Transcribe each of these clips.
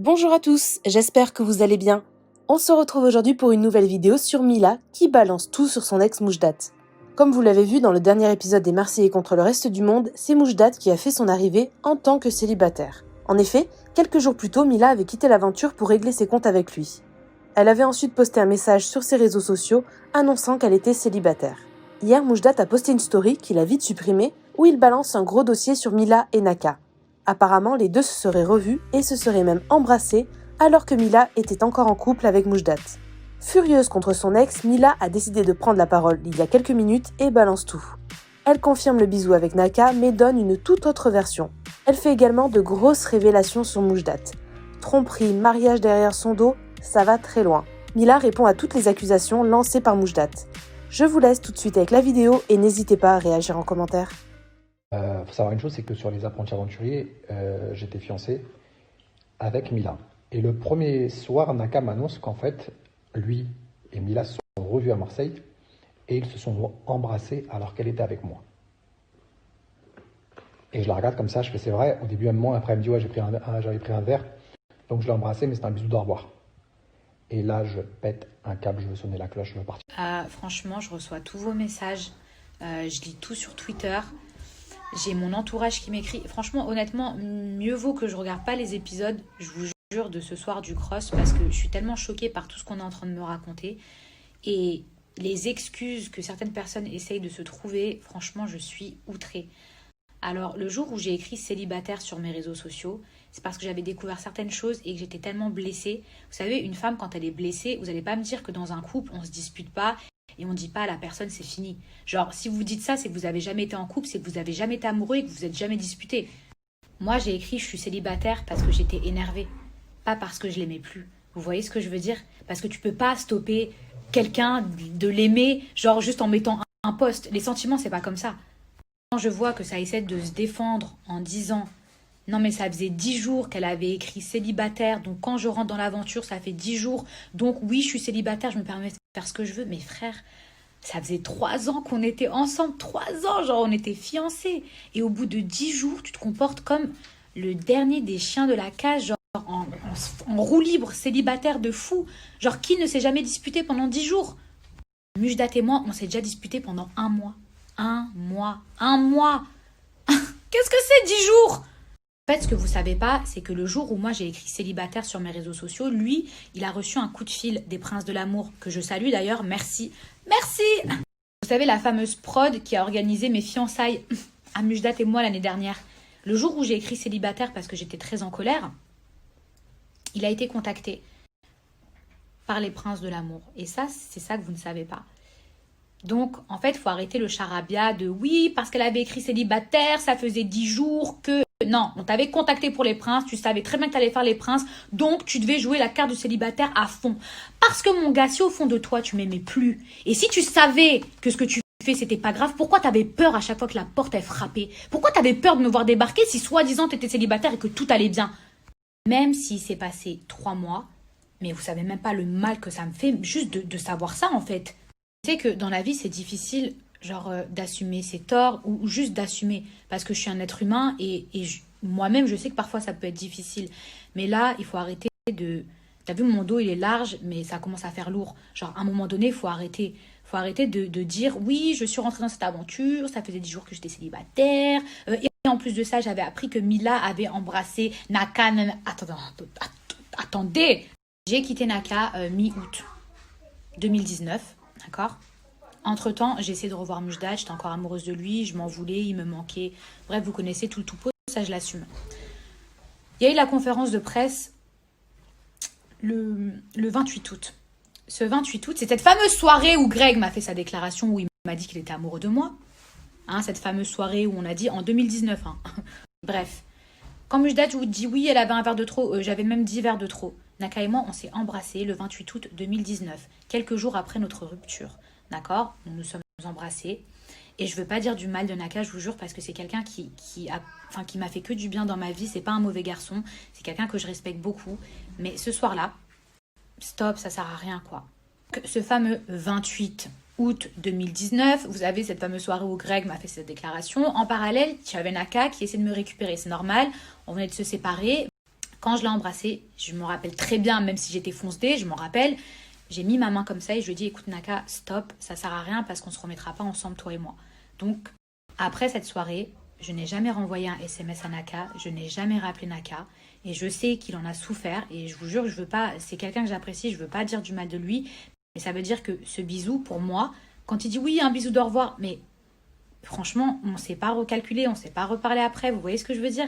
Bonjour à tous, j'espère que vous allez bien. On se retrouve aujourd'hui pour une nouvelle vidéo sur Mila qui balance tout sur son ex Moujdat. Comme vous l'avez vu dans le dernier épisode des Marseillais contre le reste du monde, c'est Moujdat qui a fait son arrivée en tant que célibataire. En effet, quelques jours plus tôt, Mila avait quitté l'aventure pour régler ses comptes avec lui. Elle avait ensuite posté un message sur ses réseaux sociaux annonçant qu'elle était célibataire. Hier, Moujdat a posté une story qu'il a vite supprimée où il balance un gros dossier sur Mila et Naka. Apparemment, les deux se seraient revus et se seraient même embrassés alors que Mila était encore en couple avec Moujdat. Furieuse contre son ex, Mila a décidé de prendre la parole il y a quelques minutes et balance tout. Elle confirme le bisou avec Naka mais donne une toute autre version. Elle fait également de grosses révélations sur Moujdat. Tromperie, mariage derrière son dos, ça va très loin. Mila répond à toutes les accusations lancées par Moujdat. Je vous laisse tout de suite avec la vidéo et n'hésitez pas à réagir en commentaire. Faut savoir une chose, c'est que sur les apprentis aventuriers, j'étais fiancé avec Mila. Et le premier soir, Naka m'annonce qu'en fait, lui et Mila se sont revus à Marseille et ils se sont embrassés alors qu'elle était avec moi. Et je la regarde comme ça, je fais c'est vrai. Au début, elle me ment, après elle me dit ouais, j'avais pris un verre. Donc je l'ai embrassé, mais c'était un bisou d'au revoir. Et là, je pète un câble, je veux sonner la cloche, je veux partir. Franchement, je reçois tous vos messages. Je lis tout sur Twitter. J'ai mon entourage qui m'écrit. Franchement, honnêtement, mieux vaut que je regarde pas les épisodes, je vous jure, de ce soir du cross parce que je suis tellement choquée par tout ce qu'on est en train de me raconter. Et les excuses que certaines personnes essayent de se trouver, franchement, je suis outrée. Alors, le jour où j'ai écrit célibataire sur mes réseaux sociaux, c'est parce que j'avais découvert certaines choses et que j'étais tellement blessée. Vous savez, une femme, quand elle est blessée, vous n'allez pas me dire que dans un couple, on ne se dispute pas et on ne dit pas à la personne c'est fini. Genre, si vous dites ça, c'est que vous n'avez jamais été en couple, c'est que vous n'avez jamais été amoureux et que vous n'êtes jamais disputé. Moi, j'ai écrit je suis célibataire parce que j'étais énervée, pas parce que je l'aimais plus. Vous voyez ce que je veux dire? Parce que tu peux pas stopper quelqu'un de l'aimer, genre juste en mettant un post. Les sentiments, c'est pas comme ça. Quand je vois que ça essaie de se défendre en disant non mais ça faisait 10 jours qu'elle avait écrit célibataire, donc quand je rentre dans l'aventure, ça fait 10 jours, donc oui, je suis célibataire, je me permets de faire ce que je veux. Mes frères, ça faisait 3 ans qu'on était ensemble, 3 ans, genre on était fiancés. Et au bout de 10 jours, tu te comportes comme le dernier des chiens de la cage, genre en roue libre, célibataire de fou. Genre qui ne s'est jamais disputé pendant 10 jours? Moujdat et moi, on s'est déjà disputé pendant 1 mois. 1 mois. Qu'est-ce que c'est 10 jours? En fait, ce que vous savez pas, c'est que le jour où moi j'ai écrit célibataire sur mes réseaux sociaux, lui, il a reçu un coup de fil des Princes de l'amour, que je salue d'ailleurs, merci. Vous savez, la fameuse prod qui a organisé mes fiançailles à Moujdat et moi l'année dernière. Le jour où j'ai écrit célibataire parce que j'étais très en colère, il a été contacté par les Princes de l'amour. Et ça, c'est ça que vous ne savez pas. Donc, en fait, il faut arrêter le charabia de oui, parce qu'elle avait écrit célibataire, ça faisait 10 jours que... Non, on t'avait contacté pour les princes, tu savais très bien que tu allais faire les princes, donc tu devais jouer la carte du célibataire à fond. Parce que mon gars, si au fond de toi, tu m'aimais plus, et si tu savais que ce que tu fais, c'était pas grave, pourquoi t'avais peur à chaque fois que la porte est frappée? Pourquoi t'avais peur de me voir débarquer si soi-disant t'étais célibataire et que tout allait bien? Même s'il s'est passé 3 mois, mais vous savez même pas le mal que ça me fait juste de savoir ça en fait. Tu sais que dans la vie, c'est difficile genre d'assumer ses torts ou juste d'assumer parce que je suis un être humain et moi-même, je sais que parfois, ça peut être difficile. Mais là, il faut arrêter de... T'as vu, mon dos, il est large, mais ça commence à faire lourd. Genre, à un moment donné, il faut arrêter. Il faut arrêter de dire, oui, je suis rentrée dans cette aventure, ça faisait 10 jours que j'étais célibataire. Et en plus de ça, j'avais appris que Mila avait embrassé Naka. Attendez. J'ai quitté Naka mi-août 2019. D'accord? Entre-temps, j'ai essayé de revoir Moujdat, j'étais encore amoureuse de lui, je m'en voulais, il me manquait. Bref, vous connaissez tout le toupot, ça je l'assume. Il y a eu la conférence de presse le 28 août. Ce 28 août, c'est cette fameuse soirée où Greg m'a fait sa déclaration, où il m'a dit qu'il était amoureux de moi. Hein, cette fameuse soirée où on a dit en 2019. Hein. Bref. Quand Moujdat vous dit oui, elle avait un verre de trop, j'avais même 10 verres de trop. Naka et moi, on s'est embrassés le 28 août 2019, quelques jours après notre rupture. D'accord? Nous nous sommes embrassés. Et je veux pas dire du mal de Naka, je vous jure, parce que c'est quelqu'un qui m'a fait que du bien dans ma vie. C'est pas un mauvais garçon. C'est quelqu'un que je respecte beaucoup. Mais ce soir-là, stop, ça sert à rien, quoi. Ce fameux 28 août 2019, vous avez cette fameuse soirée où Greg m'a fait cette déclaration. En parallèle, tu avais Naka qui essaie de me récupérer. C'est normal, on venait de se séparer. Quand je l'ai embrassé, je me rappelle très bien, même si j'étais foncée, je m'en rappelle, j'ai mis ma main comme ça et je lui ai dit, écoute Naka, stop, ça sert à rien parce qu'on se remettra pas ensemble, toi et moi. Donc, après cette soirée, je n'ai jamais renvoyé un SMS à Naka, je n'ai jamais rappelé Naka et je sais qu'il en a souffert et je vous jure, je veux pas, c'est quelqu'un que j'apprécie, je veux pas dire du mal de lui, mais ça veut dire que ce bisou, pour moi, quand il dit oui, un bisou de au revoir, mais franchement, on ne s'est pas recalculé, on ne s'est pas reparlé après, vous voyez ce que je veux dire?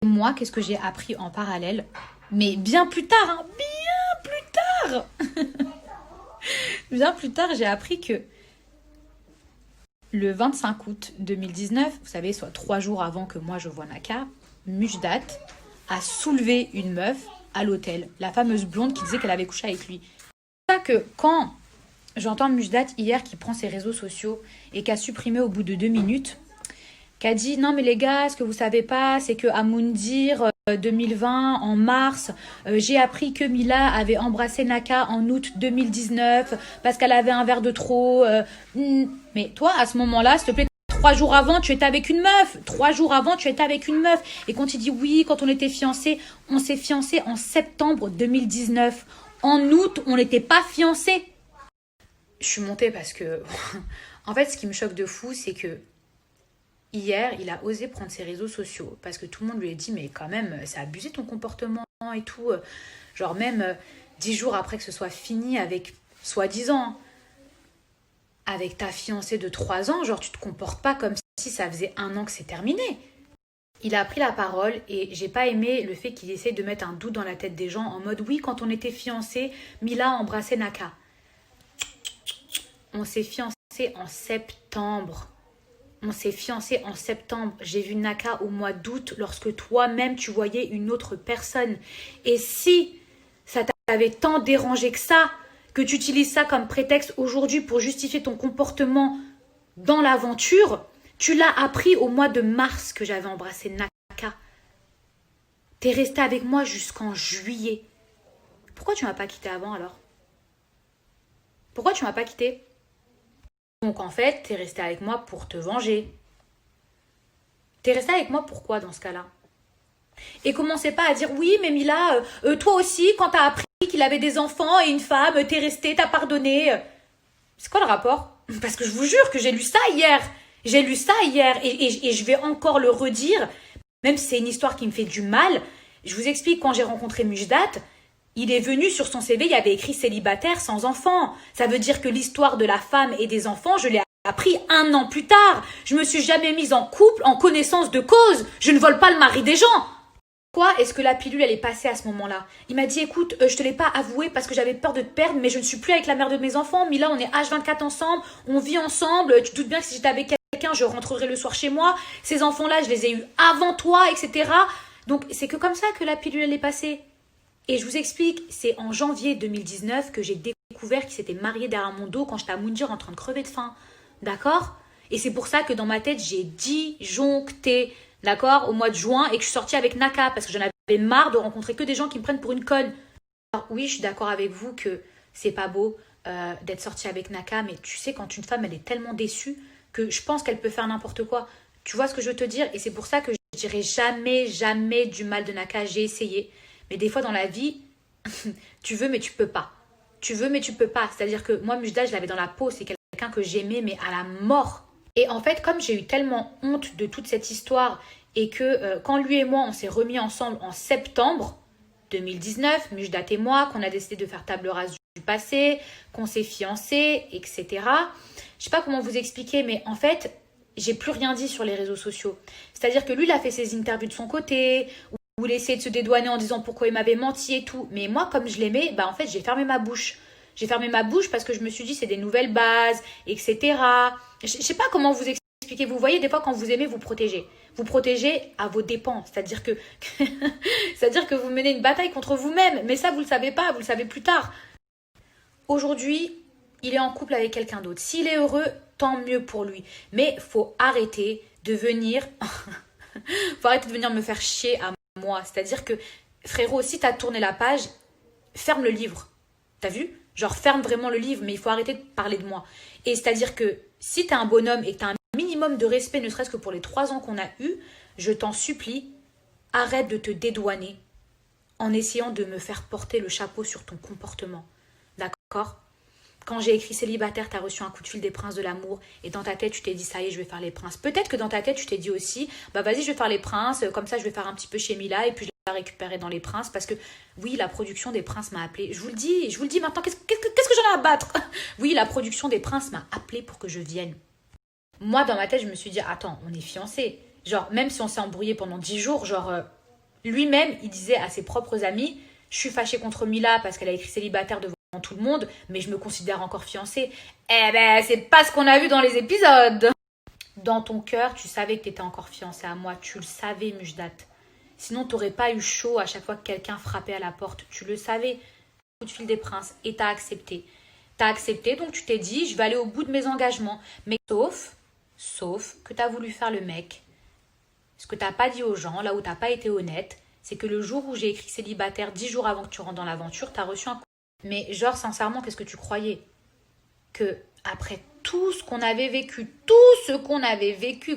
Moi, qu'est-ce que j'ai appris en parallèle? Mais bien plus tard, hein, bien plus tard bien plus tard, j'ai appris que le 25 août 2019, vous savez, soit 3 jours avant que moi je vois Naka, Mujdat a soulevé une meuf à l'hôtel, la fameuse blonde qui disait qu'elle avait couché avec lui. C'est ça que quand j'entends Mujdat hier qui prend ses réseaux sociaux et qui a supprimé au bout de 2 minutes, qui a dit non mais les gars, ce que vous savez pas, c'est que à Moundir 2020 en mars, j'ai appris que Mila avait embrassé Naka en août 2019 parce qu'elle avait un verre de trop. Mais toi, à ce moment-là, s'il te plaît, 3 jours avant, tu étais avec une meuf. 3 jours avant, tu étais avec une meuf. Et quand il dit oui, quand on était fiancés, on s'est fiancés en septembre 2019. En août, on n'était pas fiancés. Je suis montée parce que, en fait, ce qui me choque de fou, c'est que hier, il a osé prendre ses réseaux sociaux parce que tout le monde lui a dit mais quand même, c'est abusé ton comportement et tout. Genre même 10 jours après que ce soit fini avec, soi-disant, avec ta fiancée de 3 ans, genre tu te comportes pas comme si ça faisait 1 an que c'est terminé. Il a pris la parole et j'ai pas aimé le fait qu'il essaie de mettre un doute dans la tête des gens en mode oui, quand on était fiancés, Mila embrassait Naka. On s'est fiancés en septembre. On s'est fiancés en septembre. J'ai vu Naka au mois d'août lorsque toi-même tu voyais une autre personne. Et si ça t'avait tant dérangé que ça, que tu utilises ça comme prétexte aujourd'hui pour justifier ton comportement dans l'aventure, tu l'as appris au mois de mars que j'avais embrassé Naka. T'es resté avec moi jusqu'en juillet. Pourquoi tu m'as pas quitté avant alors? Pourquoi tu m'as pas quitté? Donc en fait, t'es resté avec moi pour te venger. T'es resté avec moi pourquoi dans ce cas-là? Et commencez pas à dire oui, mais Mila, toi aussi, quand t'as appris qu'il avait des enfants et une femme, t'es resté, t'as pardonné. C'est quoi le rapport? Parce que je vous jure que j'ai lu ça hier. J'ai lu ça hier et je vais encore le redire, même si c'est une histoire qui me fait du mal. Je vous explique, quand j'ai rencontré Mujdat, il est venu sur son CV, il y avait écrit célibataire sans enfant. Ça veut dire que l'histoire de la femme et des enfants, je l'ai appris 1 an plus tard. Je me suis jamais mise en couple en connaissance de cause. Je ne vole pas le mari des gens. Pourquoi est-ce que la pilule, elle est passée à ce moment-là? Il m'a dit, écoute, je te l'ai pas avoué parce que j'avais peur de te perdre, mais je ne suis plus avec la mère de mes enfants. Mila, on est H24 ensemble, on vit ensemble. Tu te doutes bien que si j'étais avec quelqu'un, je rentrerai le soir chez moi. Ces enfants-là, je les ai eus avant toi, etc. Donc, c'est que comme ça que la pilule, elle est passée. Et je vous explique, c'est en janvier 2019 que j'ai découvert qu'il s'était marié derrière mon dos quand j'étais à Moundir en train de crever de faim. D'accord? Et c'est pour ça que dans ma tête, j'ai disjoncté, d'accord, au mois de juin et que je suis sortie avec Naka parce que j'en avais marre de rencontrer que des gens qui me prennent pour une conne. Alors oui, je suis d'accord avec vous que c'est pas beau d'être sortie avec Naka, mais tu sais, quand une femme, elle est tellement déçue que je pense qu'elle peut faire n'importe quoi. Tu vois ce que je veux te dire? Et c'est pour ça que je dirais jamais, jamais du mal de Naka. J'ai essayé. Mais des fois dans la vie, tu veux mais tu peux pas. Tu veux mais tu peux pas. C'est-à-dire que moi, Mujda, je l'avais dans la peau. C'est quelqu'un que j'aimais mais à la mort. Et en fait, comme j'ai eu tellement honte de toute cette histoire et que quand lui et moi, on s'est remis ensemble en septembre 2019, Mujda et moi, qu'on a décidé de faire table rase du passé, qu'on s'est fiancés, etc. Je sais pas comment vous expliquer, mais en fait, j'ai plus rien dit sur les réseaux sociaux. C'est-à-dire que lui, il a fait ses interviews de son côté, où il essayait de se dédouaner en disant pourquoi il m'avait menti et tout. Mais moi, comme je l'aimais, bah en fait, j'ai fermé ma bouche. J'ai fermé ma bouche parce que je me suis dit c'est des nouvelles bases, etc. Je sais pas comment vous expliquer. Vous voyez, des fois, quand vous aimez, vous protégez. Vous protégez à vos dépens. C'est-à-dire que, c'est-à-dire que vous menez une bataille contre vous-même. Mais ça, vous le savez pas. Vous le savez plus tard. Aujourd'hui, il est en couple avec quelqu'un d'autre. S'il est heureux, tant mieux pour lui. Mais faut arrêter de venir... faut arrêter de venir me faire chier à moi. C'est-à-dire que, frérot, si t'as tourné la page, ferme le livre. T'as vu? Genre, ferme vraiment le livre, mais il faut arrêter de parler de moi. Et c'est-à-dire que si t'es un bonhomme et que t'as un minimum de respect, ne serait-ce que pour les 3 ans qu'on a eus, je t'en supplie, arrête de te dédouaner. en essayant de me faire porter le chapeau sur ton comportement. D'accord ? Quand j'ai écrit célibataire, tu as reçu un coup de fil des princes de l'amour et dans ta tête, tu t'es dit ça y est, je vais faire les princes. Peut-être que dans ta tête, tu t'es dit aussi, bah vas-y, je vais faire les princes, comme ça je vais faire un petit peu chez Mila et puis je vais la récupérer dans les princes parce que oui, la production des princes m'a appelé. Je vous le dis maintenant, qu'est-ce que j'en ai à battre? Oui, la production des princes m'a appelé pour que je vienne. Moi, dans ma tête, je me suis dit, attends, on est fiancés. Genre, même si on s'est embrouillé pendant 10 jours, genre, lui-même, il disait à ses propres amis, je suis fâchée contre Mila parce qu'elle a écrit célibataire devant tout le monde, mais je me considère encore fiancée. Eh ben, c'est pas ce qu'on a vu dans les épisodes. Dans ton cœur, tu savais que tu étais encore fiancée à moi. Tu le savais, Mujdat. Sinon, tu n'aurais pas eu chaud à chaque fois que quelqu'un frappait à la porte. Tu le savais. Coup de fil des princes. Et tu as accepté. Tu as accepté, donc tu t'es dit, je vais aller au bout de mes engagements. Mais sauf que tu as voulu faire le mec. Ce que tu n'as pas dit aux gens, là où tu n'as pas été honnête, c'est que le jour où j'ai écrit célibataire, 10 jours avant que tu rentres dans l'aventure, tu as reçu un coup. Mais genre, sincèrement, qu'est-ce que tu croyais? Que après tout ce qu'on avait vécu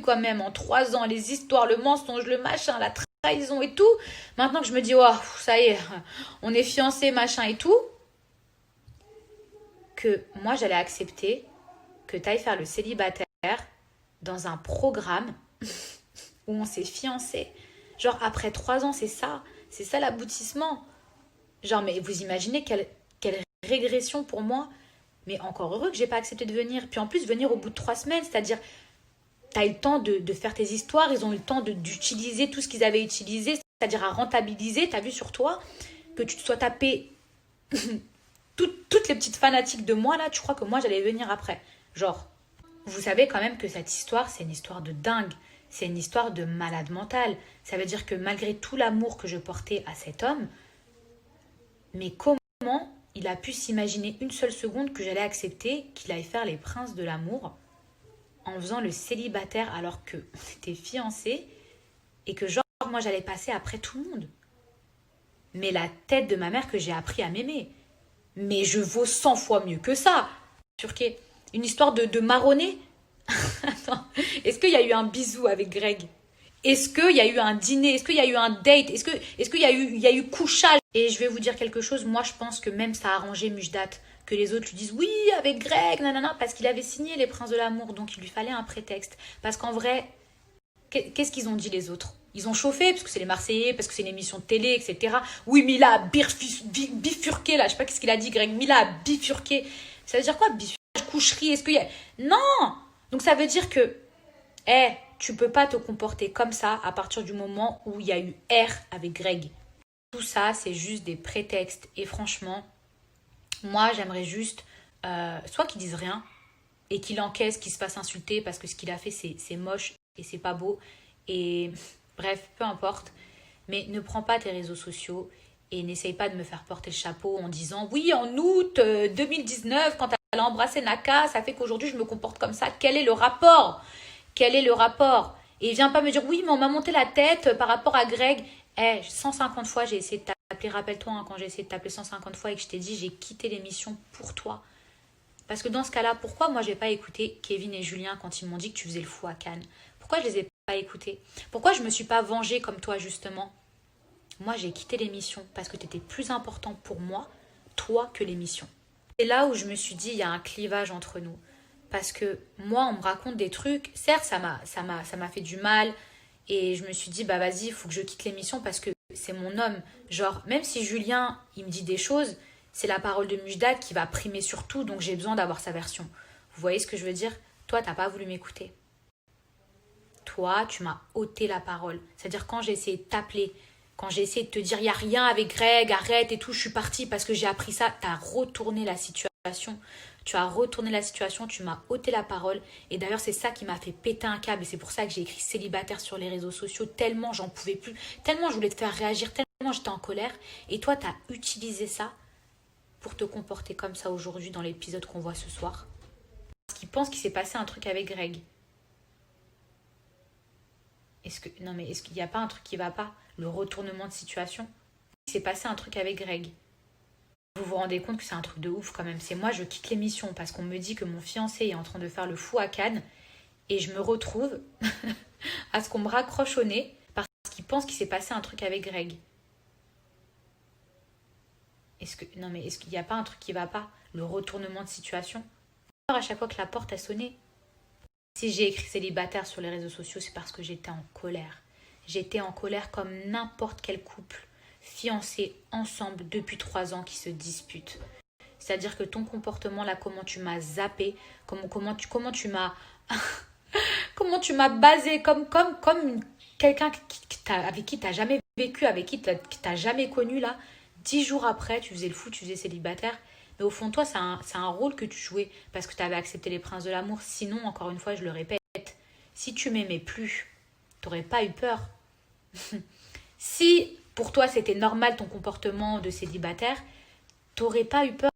quand même en 3 ans, les histoires, le mensonge, le machin, la trahison et tout, maintenant que je me dis, oh, ça y est, on est fiancés, machin et tout, que moi, j'allais accepter que tu ailles faire le célibataire dans un programme où on s'est fiancés. Genre, après 3 ans, c'est ça l'aboutissement. Genre, mais vous imaginez quelle régression pour moi. Mais encore heureux que j'ai pas accepté de venir. Puis en plus, venir au bout de 3 semaines, c'est-à-dire, tu as eu le temps de faire tes histoires, ils ont eu le temps d'utiliser tout ce qu'ils avaient utilisé, c'est-à-dire à rentabiliser. Tu as vu sur toi que tu te sois tapé toutes les petites fanatiques de moi, là, tu crois que moi, j'allais venir après. Genre, vous savez quand même que cette histoire, c'est une histoire de dingue. C'est une histoire de malade mental. Ça veut dire que malgré tout l'amour que je portais à cet homme, mais comment il a pu s'imaginer une seule seconde que j'allais accepter qu'il aille faire les princes de l'amour en faisant le célibataire alors qu'on était fiancés et que genre moi j'allais passer après tout le monde. Mais la tête de ma mère que j'ai appris à m'aimer. Mais je vaux 100 fois mieux que ça. Turquet, une histoire de marronner. Attends, est-ce qu'il y a eu un bisou avec Greg? Est-ce qu'il y a eu un dîner? Est-ce qu'il y a eu un date? Est-ce qu'il y a eu couchage? Et je vais vous dire quelque chose, moi je pense que même ça a arrangé Mujdat, que les autres lui disent oui avec Greg, nanana, parce qu'il avait signé les princes de l'amour, donc il lui fallait un prétexte. Parce qu'en vrai, qu'est-ce qu'ils ont dit les autres? Ils ont chauffé, parce que c'est les Marseillais, parce que c'est une émission de télé, etc. Oui, Mila a bifurqué, là, je sais pas qu'est-ce qu'il a dit Greg, Mila a bifurqué. Ça veut dire quoi, bifurqué? Coucherie, est-ce qu'il y a... Non! Donc ça veut dire que, tu peux pas te comporter comme ça à partir du moment où il y a eu R avec Greg. Tout ça, c'est juste des prétextes. Et franchement, moi, j'aimerais juste soit qu'ils disent rien et qu'il encaisse, qu'il se fasse insulter parce que ce qu'il a fait, c'est moche et c'est pas beau. Et bref, peu importe. Mais ne prends pas tes réseaux sociaux et n'essaye pas de me faire porter le chapeau en disant « Oui, en août 2019, quand elle a embrassé Naka, ça fait qu'aujourd'hui, je me comporte comme ça. Quel est le rapport ? Quel est le rapport ?» Et viens pas me dire « Oui, mais on m'a monté la tête par rapport à Greg. » 150 fois, j'ai essayé de t'appeler. Rappelle-toi, hein, quand j'ai essayé de t'appeler 150 fois et que je t'ai dit, j'ai quitté l'émission pour toi. Parce que dans ce cas-là, pourquoi moi, j'ai pas écouté Kevin et Julien quand ils m'ont dit que tu faisais le fou à Cannes? Pourquoi je les ai pas écoutés? Pourquoi je me suis pas vengée comme toi, justement? Moi, j'ai quitté l'émission parce que tu étais plus important pour moi, toi, que l'émission. C'est là où je me suis dit, il y a un clivage entre nous. Parce que moi, on me raconte des trucs. Certes, ça m'a fait du mal. Et je me suis dit, bah vas-y, il faut que je quitte l'émission parce que c'est mon homme. Genre, même si Julien, il me dit des choses, c'est la parole de Mujdat qui va primer sur tout, donc j'ai besoin d'avoir sa version. Vous voyez ce que je veux dire? Toi, t'as pas voulu m'écouter. Toi, tu m'as ôté la parole. C'est-à-dire quand j'ai essayé de t'appeler, quand j'ai essayé de te dire, il n'y a rien avec Greg, arrête et tout, je suis partie parce que j'ai appris ça, t'as retourné la situation. Tu as retourné la situation, tu m'as ôté la parole. Et d'ailleurs, c'est ça qui m'a fait péter un câble. Et c'est pour ça que j'ai écrit célibataire sur les réseaux sociaux. Tellement j'en pouvais plus. Tellement je voulais te faire réagir. Tellement j'étais en colère. Et toi, tu as utilisé ça pour te comporter comme ça aujourd'hui dans l'épisode qu'on voit ce soir. Parce qu'il pense qu'il s'est passé un truc avec Greg. Est-ce qu'il n'y a pas un truc qui va pas? Le retournement de situation. Il s'est passé un truc avec Greg. Vous vous rendez compte que c'est un truc de ouf quand même. C'est moi, je quitte l'émission parce qu'on me dit que mon fiancé est en train de faire le fou à Cannes et je me retrouve à ce qu'on me raccroche au nez parce qu'il pense qu'il s'est passé un truc avec Greg. Non, mais est-ce qu'il n'y a pas un truc qui va pas? Le retournement de situation. À chaque fois que la porte a sonné. Si j'ai écrit célibataire sur les réseaux sociaux, c'est parce que j'étais en colère. J'étais en colère comme n'importe quel couple, fiancé ensemble depuis 3 ans qui se disputent. C'est-à-dire que ton comportement, là, comment tu m'as zappé, comment tu m'as comment tu m'as basé comme quelqu'un avec qui tu n'as jamais vécu, avec qui tu n'as jamais connu, là. 10 jours après, tu faisais le fou, tu faisais célibataire. Mais au fond de toi, c'est un rôle que tu jouais parce que tu avais accepté les princes de l'amour. Sinon, encore une fois, je le répète, si tu m'aimais plus, tu n'aurais pas eu peur. Si pour toi, c'était normal ton comportement de célibataire, tu n'aurais pas eu peur.